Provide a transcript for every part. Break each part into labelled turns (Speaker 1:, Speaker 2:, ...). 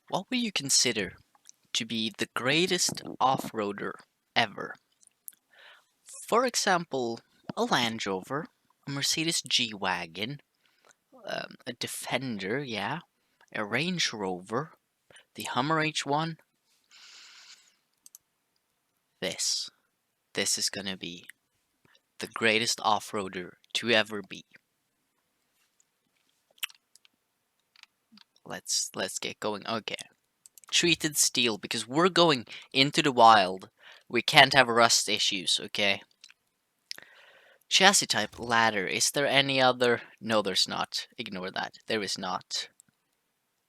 Speaker 1: What would you consider to be the greatest off-roader ever? For example, a Land Rover, a Mercedes G-Wagon, a Defender, yeah, a Range Rover, the Hummer H1. This. This is gonna be the greatest off-roader to ever be. Let's get going. Okay. Treated steel, because we're going into the wild. We can't have rust issues, okay? Chassis type ladder. Is there any other? No, there's not. Ignore that. There is not.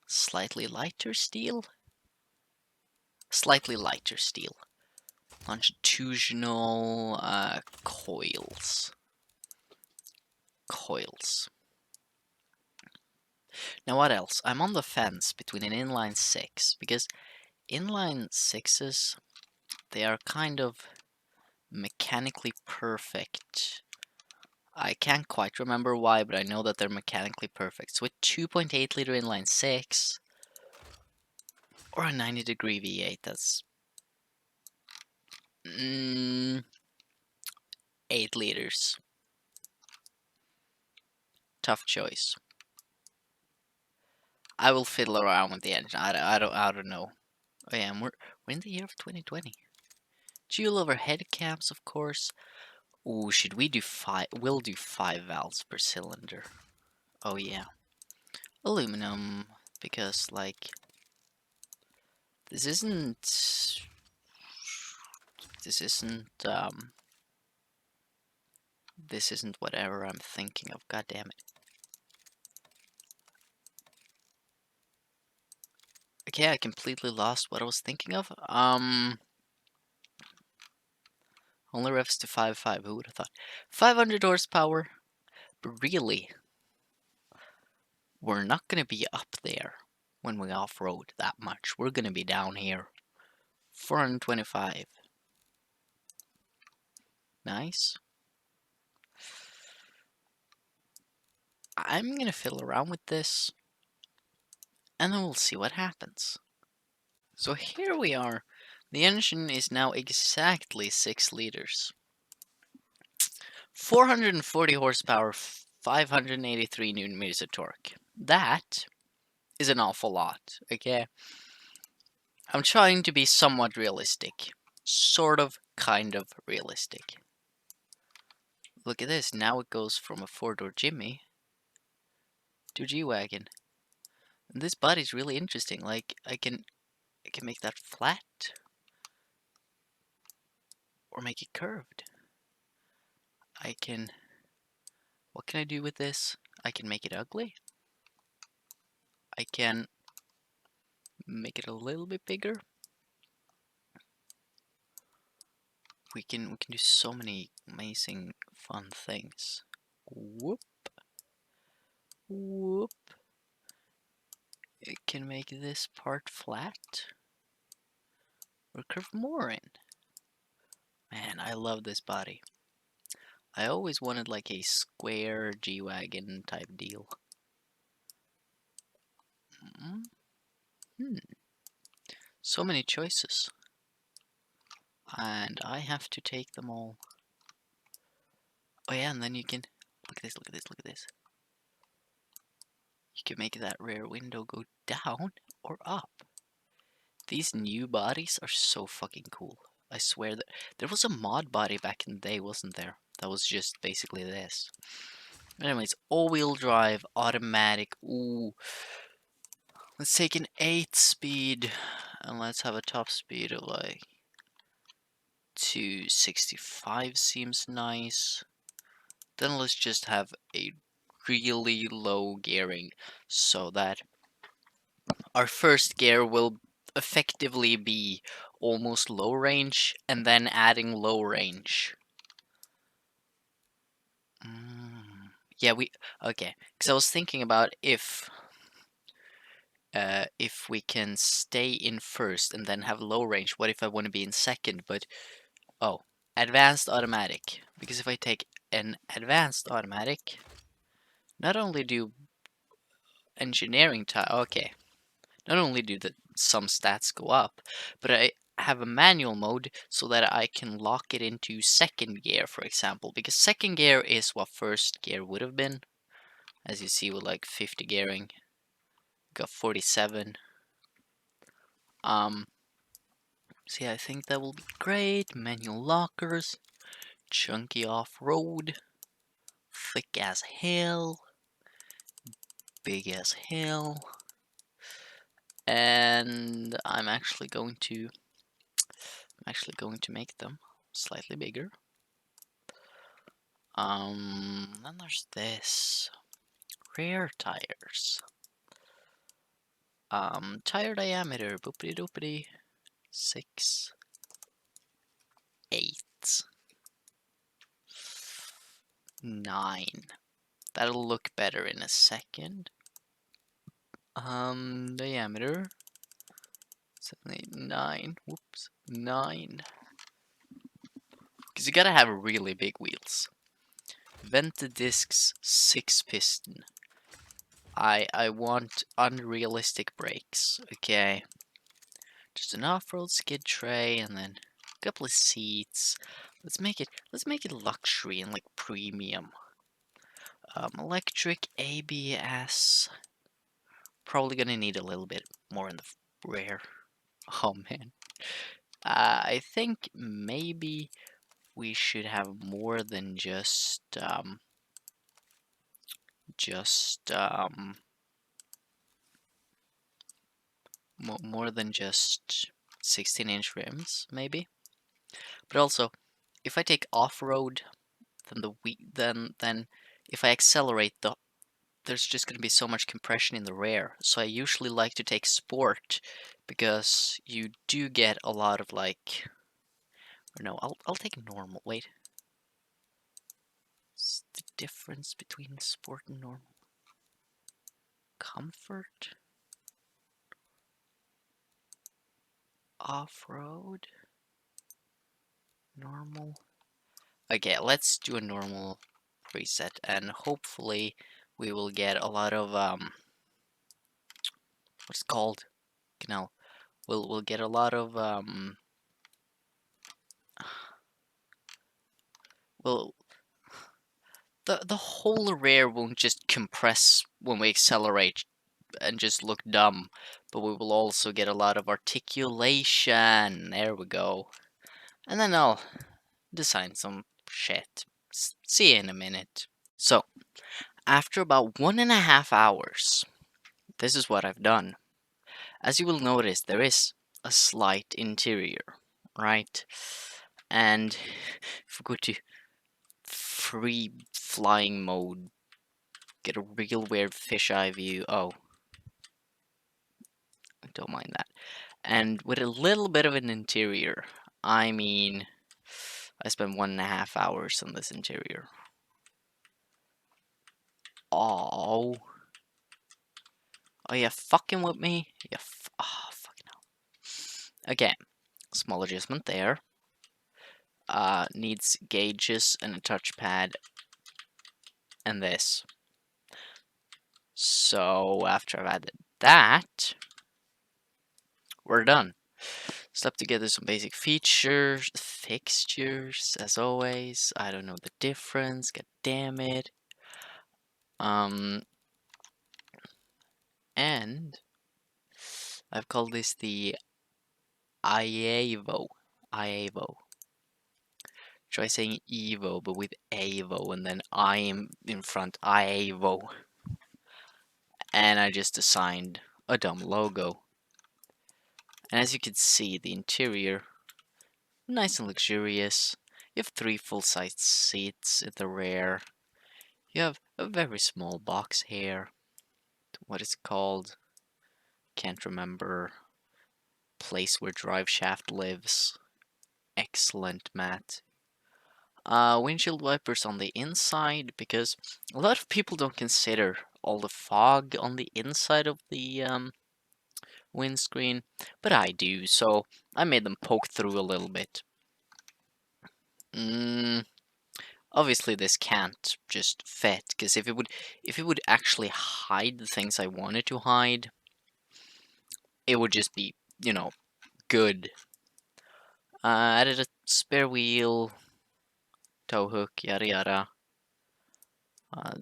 Speaker 1: Slightly lighter steel? Slightly lighter steel. Longitudinal coils. Coils. Now what else? I'm on the fence between an inline 6, because inline 6s, they are kind of mechanically perfect. I can't quite remember why, but I know that they're mechanically perfect. So a 2.8 liter inline 6 or a 90-degree V8, that's 8 liters. Tough choice. I will fiddle around with the engine. I don't know. Oh yeah, we're in the year of 2020. Dual overhead cams, of course. Ooh, should we do 5? We'll do 5 valves per cylinder. Oh yeah. Aluminum, because like this isn't this isn't whatever I'm thinking of. God damn it. Okay, I completely lost what I was thinking of. Only revs to 5.5. Who would have thought? 500 horsepower. But really, we're not gonna be up there when we off-road that much. We're gonna be down here. 425. Nice. I'm gonna fiddle around with this, and then we'll see what happens. So here we are. The engine is now exactly 6 liters. 440 horsepower, 583 newton meters of torque. That is an awful lot, okay? I'm trying to be somewhat realistic. Sort of, kind of realistic. Look at this, now it goes from a 4-door Jimmy to a G-Wagon. And this body's really interesting, like, I can make that flat. Or make it curved. What can I do with this? I can make it ugly. I can make it a little bit bigger. We can do so many amazing fun things. Whoop. Whoop. It can make this part flat. Or curve more in. Man, I love this body. I always wanted like a square G-Wagon type deal. So many choices. And I have to take them all. Oh yeah, and then you can... Look at this, look at this, look at this. You can make that rear window go down or up. These new bodies are so fucking cool. I swear that there was a mod body back in the day, wasn't there? That was just basically this. Anyways, all-wheel drive, automatic. Ooh. Let's take an 8-speed and let's have a top speed of like 265 seems nice. Then let's just have a really low gearing so that our first gear will effectively be almost low range and then adding low range. Yeah, okay, because I was thinking about if we can stay in first and then have low range. What if I want to be in second? But oh, advanced automatic, because if I take an advanced automatic, not only do engineering time, okay, not only do some stats go up, but I have a manual mode so that I can lock it into second gear, for example, because second gear is what first gear would have been. As you see with like 50 gearing, got 47. See, I think that will be great. Manual lockers, chunky off-road, thick as hell, big as hell, and I'm actually going to make them slightly bigger. Then there's this rear tires. Tire diameter, boopity doopity, 6, 8, 9. That'll look better in a second. Diameter, 7, 8, 9. Whoops, 9. Because you gotta have really big wheels. Vented discs, 6 piston. I want unrealistic brakes. Okay. Just an off-road skid tray and then a couple of seats. Let's make it luxury and like premium. Electric ABS. Probably gonna need a little bit more in the rear. Oh man. I think maybe we should have more than more than just 16-inch rims, maybe. But also, if I take off-road, then if I accelerate, there's just going to be so much compression in the rear. So I usually like to take sport because you do get a lot of like. Or no, I'll take normal. Wait, what's the difference between sport and normal? Comfort, off-road, normal. Okay, let's do a normal preset, and hopefully we will get a lot of what's it called? Canal. We'll get a lot of well, the whole rear won't just compress when we accelerate and just look dumb, but we will also get a lot of articulation. There we go. And then I'll design some shit. See you in a minute. So, after about 1.5 hours, this is what I've done. As you will notice, there is a slight interior, right? And if we go to free flying mode, get a real weird fisheye view. Oh, I don't mind that. And with a little bit of an interior, I mean, I spent 1.5 hours on this interior. Oh, are you fucking with me? Oh, fucking hell. Okay, small adjustment there. Needs gauges and a touchpad, and this. So after I've added that, we're done. Slap together some basic features, fixtures, as always. I don't know the difference, god damn it. And I've called this the Ievo. Ievo. Try saying Evo, but with Avo, and then I am in front. Ievo. And I just assigned a dumb logo. And as you can see, the interior, nice and luxurious. You have 3 full-size seats at the rear. You have a very small box here. What is it called? Can't remember. Place where drive shaft lives. Excellent, Matt. Windshield wipers on the inside, because a lot of people don't consider all the fog on the inside of the windscreen, but I do, so I made them poke through a little bit. Obviously this can't just fit, because if it would actually hide the things I wanted to hide, it would just be, you know, good. Added a spare wheel, tow hook, yada yada.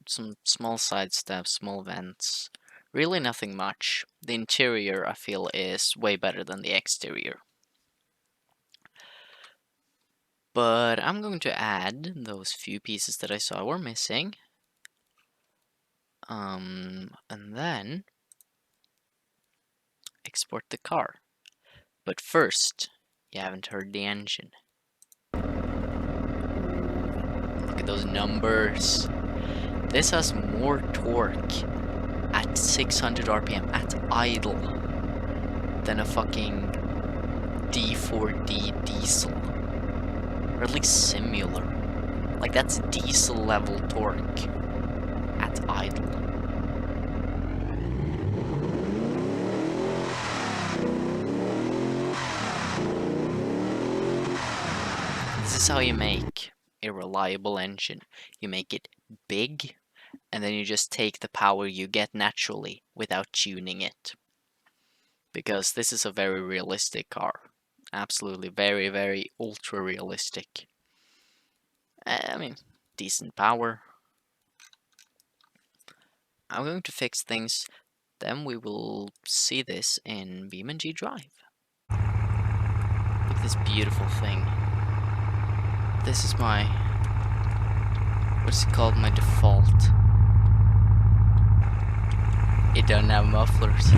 Speaker 1: Some small side steps, small vents. Really nothing much. The interior, I feel, is way better than the exterior. But I'm going to add those few pieces that I saw were missing. And then export the car. But first, you haven't heard the engine. Look at those numbers. This has more torque at 600 RPM at idle than a fucking D4D diesel. Or at least similar. Like, that's diesel level torque at idle. This is how you make a reliable engine. You make it big, and then you just take the power you get naturally without tuning it. Because this is a very realistic car. Absolutely very, very ultra realistic. I mean, decent power. I'm going to fix things, then we will see this in BeamNG Drive. Look at this beautiful thing. This is my, what's it called, my default. It don't have mufflers.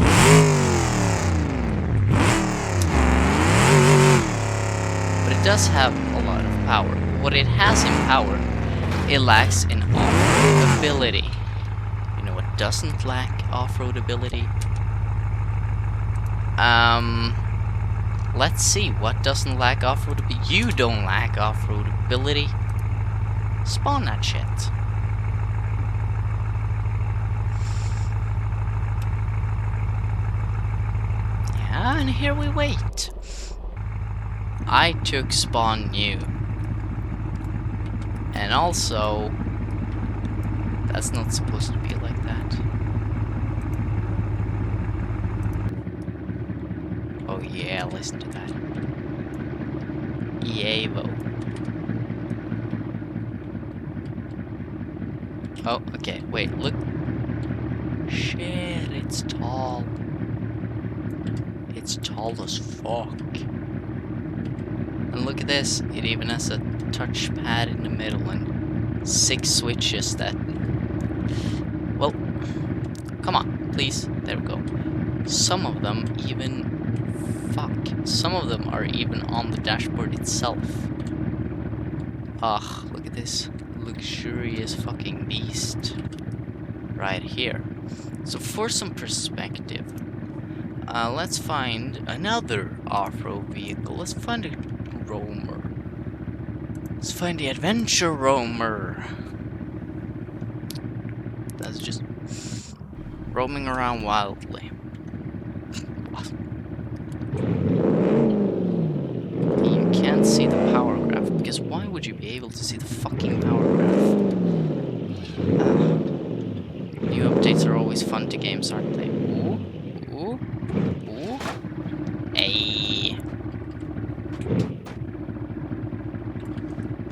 Speaker 1: But it does have a lot of power. What it has in power, it lacks in off-road ability. You know what doesn't lack off-road ability? Let's see, what doesn't lack off-road ability? You don't lack off-road ability. Spawn that shit. Yeah, and here we wait. I took spawn new. And also, that's not supposed to be like that. Oh yeah, listen to that. Yavo. Oh, okay, wait, look. Shit, it's tall. It's tall as fuck. And look at this, it even has a touchpad in the middle and 6 switches that... Well, come on, please, there we go. Some of them even... Fuck, some of them are even on the dashboard itself. Ugh, look at this luxurious fucking beast right here. So for some perspective, let's find another off-road vehicle. Let's find a roamer. Let's find the adventure roamer. That's just roaming around wildly. You can't see the power graph, because why would you be able to see the fucking power graph? New updates are always fun to games, aren't they? Ooh, ooh, ooh. Hey.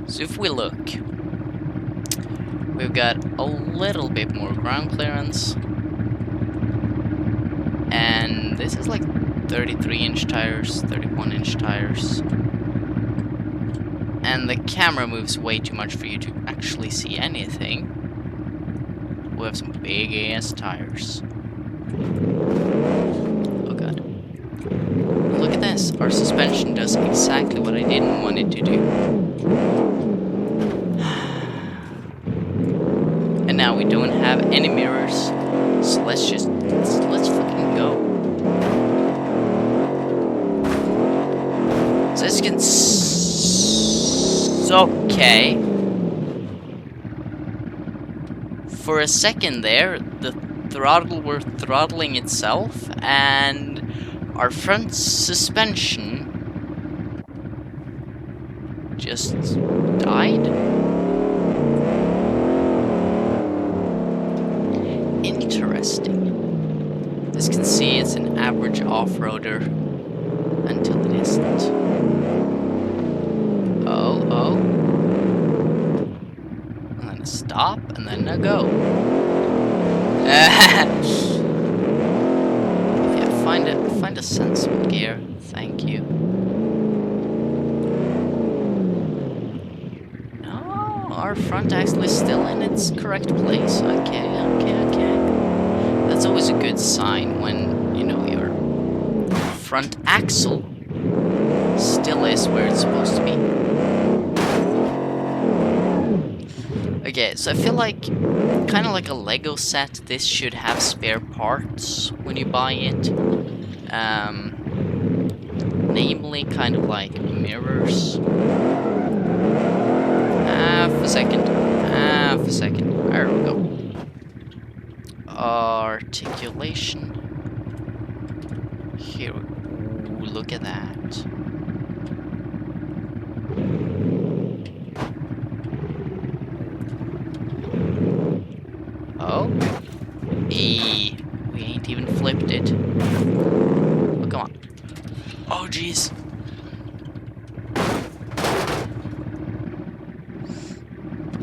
Speaker 1: So if we look, we've got a little bit more ground clearance. And this is like 33-inch tires, 31-inch tires. And the camera moves way too much for you to actually see anything. We have some big-ass tires. Oh god. Look at this. Our suspension does exactly what I didn't want it to do. And now we don't have any mirrors. So let's fucking go. So as you can okay. For a second there, the throttle were throttling itself, and our front suspension just died. Interesting. As you can see, it's an average off-roader until it isn't. Oh. And then a stop, and then a go. Yeah, find a sensible gear. Thank you. No, our front axle is still in its correct place. Okay. That's always a good sign when, you know, your front axle still is where it's supposed to be. Okay, so I feel like, kind of like a Lego set, this should have spare parts when you buy it. Namely, kind of like mirrors. Half a second. There we go. Articulation. Here. Ooh, look at that. Oh. Hey. We ain't even flipped it. Oh, come on. Oh, jeez.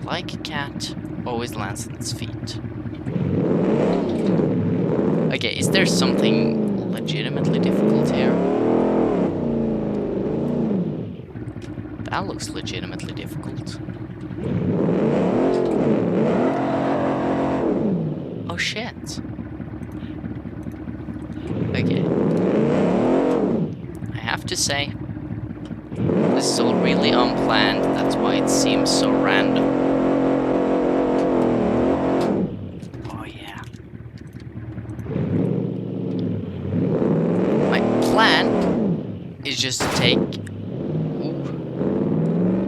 Speaker 1: Like a cat, always lands on its feet. Okay, is there something legitimately difficult here? That looks legitimately difficult. Oh shit. Okay. I have to say, this is all really unplanned, that's why it seems so random. Oh yeah. My plan is just to take...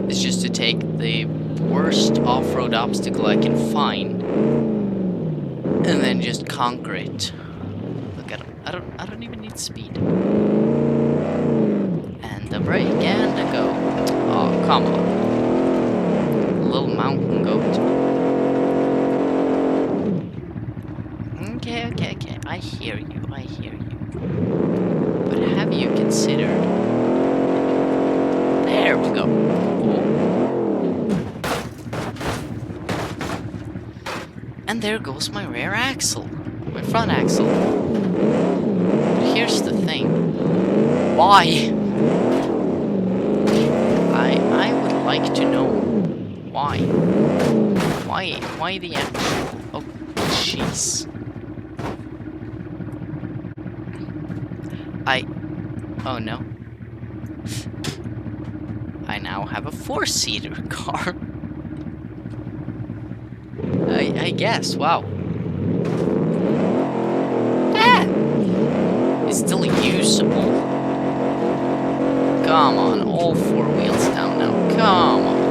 Speaker 1: is just to take the worst off-road obstacle I can find and then just conquer it. Look at him. I don't even need speed. And the brake and the go. Oh, come on. A little mountain goat. Okay. I hear you. But have you considered... There we go. And there goes my rear axle. My front axle. But here's the thing. Why? I would like to know why. Why the actual... Oh, jeez. Oh no. I now have a 4-seater car. I guess, wow. It's still usable. Come on, all 4 wheels down now. Come on.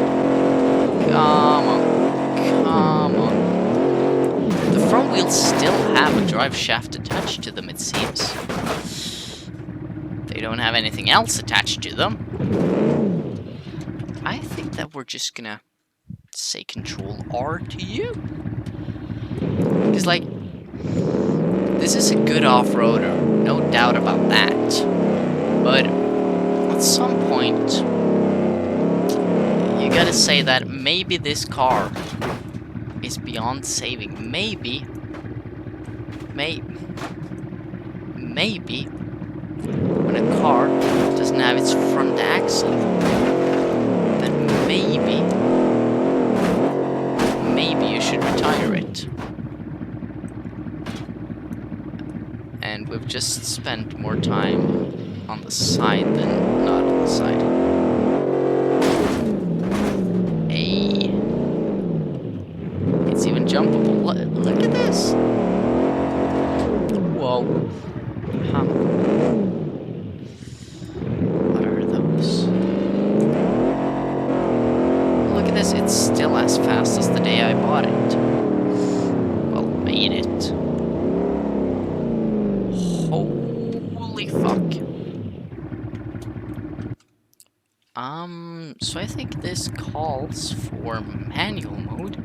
Speaker 1: The front wheels still have a drive shaft attached to them, it seems. They don't have anything else attached to them. I think that we're just gonna say Control R to you. Because, like, this is a good off-roader, no doubt about that. But at some point, you gotta say that maybe this car is beyond saving. Maybe when a car doesn't have its front axle, then maybe you should retire it. And we've just spent more time on the side than not on the side. Hey. It's even jumpable. Look at this. Whoa. Huh. What are those? Look at this. It's still as fast as the day I bought it. Well, made it. Holy fuck. So I think this calls for manual mode.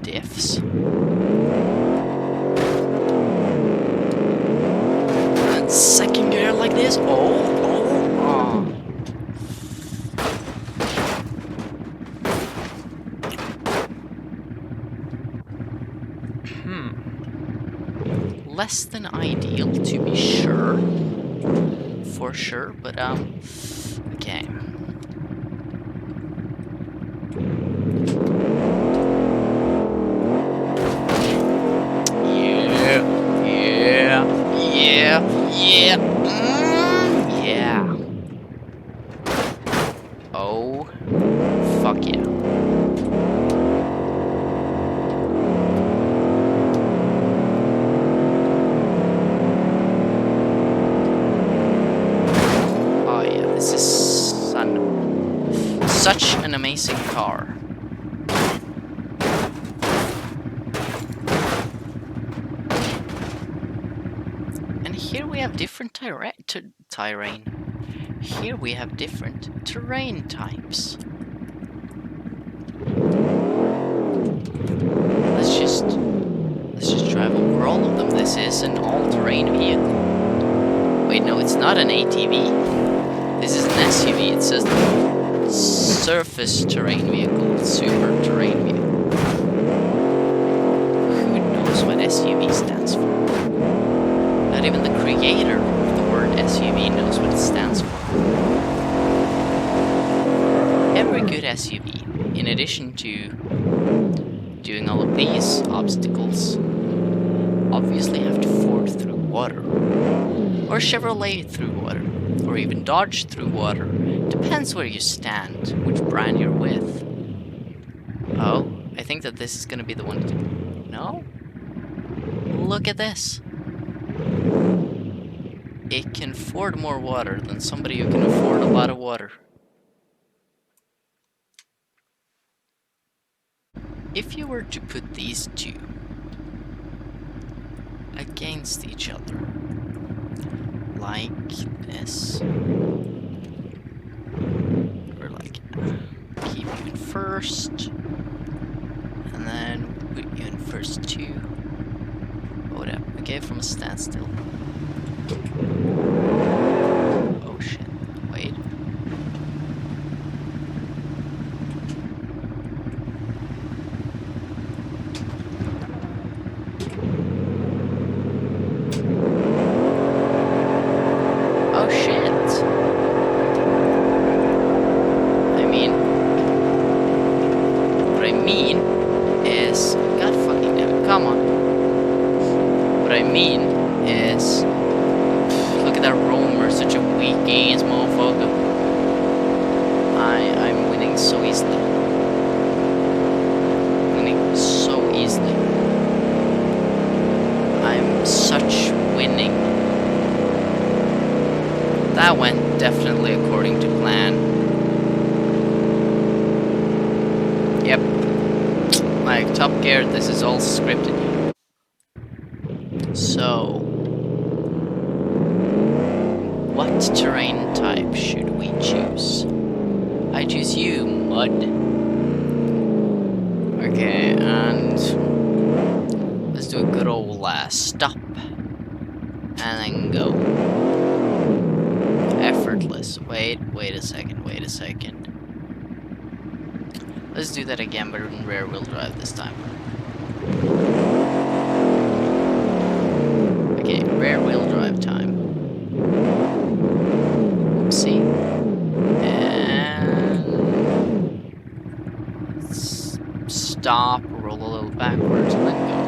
Speaker 1: Diffs. Second gear like this. Oh. Less than ideal, to be sure. For sure, but okay. Yeah. Yeah. Oh, fuck yeah. Oh yeah, this is such an amazing car. And here we have different terrain. Here we have different terrain types. Let's just drive over all of them. This is an all-terrain vehicle. Wait, no, it's not an ATV. This is an SUV. It says surface terrain vehicle, super terrain vehicle. Who knows what SUV stands for? Not even the creator of the word SUV knows what it stands for. Every good SUV, in addition to doing all of these obstacles, obviously have to ford through water, or Chevrolet through water, or even Dodge through water. Depends where you stand, which brand you're with. Oh, I think that this is gonna be the one to... No? Look at this. It can ford more water than somebody who can afford a lot of water. If you were to put these two against each other, like this, or like keep you in first, and then put you in first too. Whatever. Okay, from a standstill. Oh shit! Wait. Oh shit! What I mean is, God fucking damn it! Come on. What I mean is, look at that roamer, such a weak ass motherfucker. I'm winning so easily. Winning so easily. I'm such winning. That went definitely according to plan. Yep. Like Top Gear, this is all scripted. So, what terrain type should we choose? I choose you, mud. Okay, and let's do a good old stop. And then go. Effortless. Wait a second. Let's do that again, but in rear wheel drive this time. Okay, rear wheel drive time. Oopsie. And stop, roll a little backwards, and then go.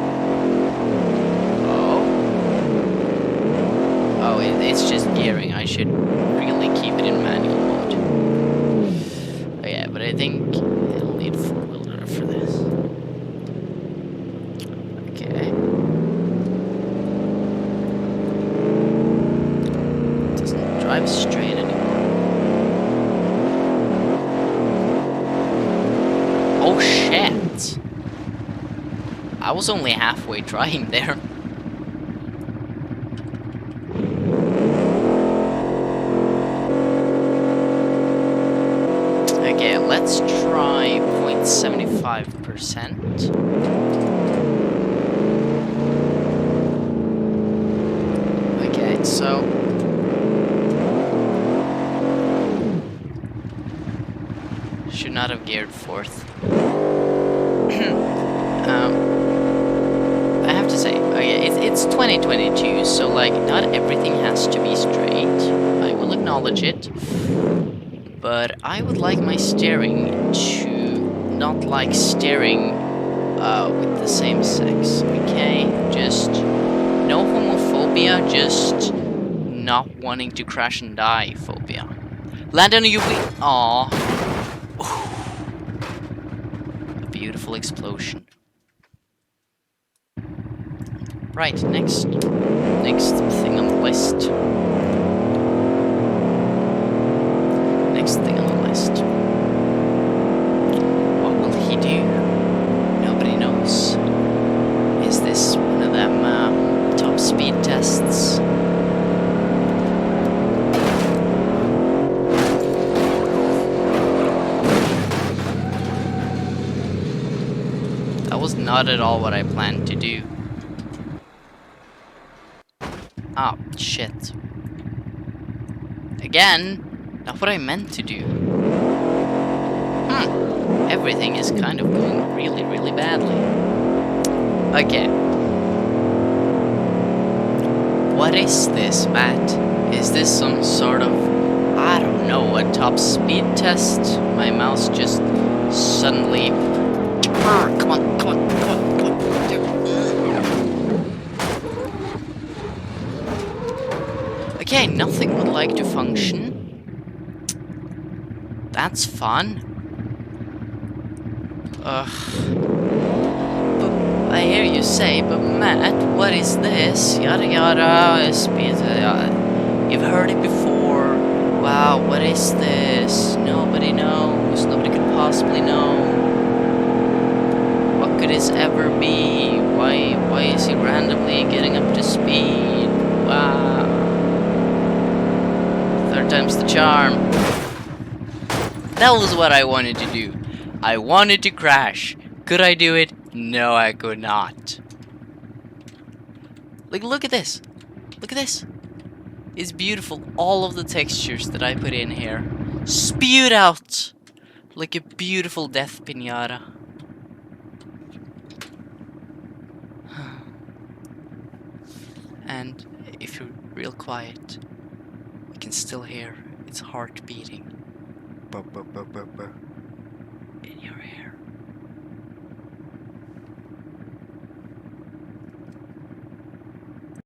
Speaker 1: Oh, it's just gearing. I should really keep it in manual mode. Oh yeah, but I think it'll need 4-wheel drive for this. Okay. It doesn't drive straight anymore. Oh shit! I was only halfway trying there. Okay, let's try 0.75%. Okay, so not have geared forth. I have to say, okay, it's 2022, so like not everything has to be straight. I will acknowledge it, but I would like my steering to not like steering with the same sex. Okay, just no homophobia, just not wanting to crash and die phobia. Land on a UV. Aww. A beautiful explosion. Right, next thing on the list. Next thing on the list. What will he do? Nobody knows. Is this one of them top speed tests? That was not at all what I planned to do. Ah, shit. Again, not what I meant to do. Everything is kind of going really, really badly. Okay. What is this, Matt? Is this some sort of, I don't know, a top speed test? My mouse just suddenly... Come on. Okay, nothing would like to function. That's fun. Ugh. But I hear you say, but Matt, what is this? Yada yada, speed, you've heard it before. Wow, what is this? Nobody knows. Nobody could possibly know. What could this ever be? Why is he randomly getting up to speed? Wow. Third time's the charm. That was what I wanted to do. I wanted to crash. Could I do it? No, I could not. Like, look at this. Look at this. It's beautiful. All of the textures that I put in here spewed out like a beautiful death pinata. And if you're real quiet, you can still hear its heart beating. Burr, burr, burr, burr, burr, in your ear.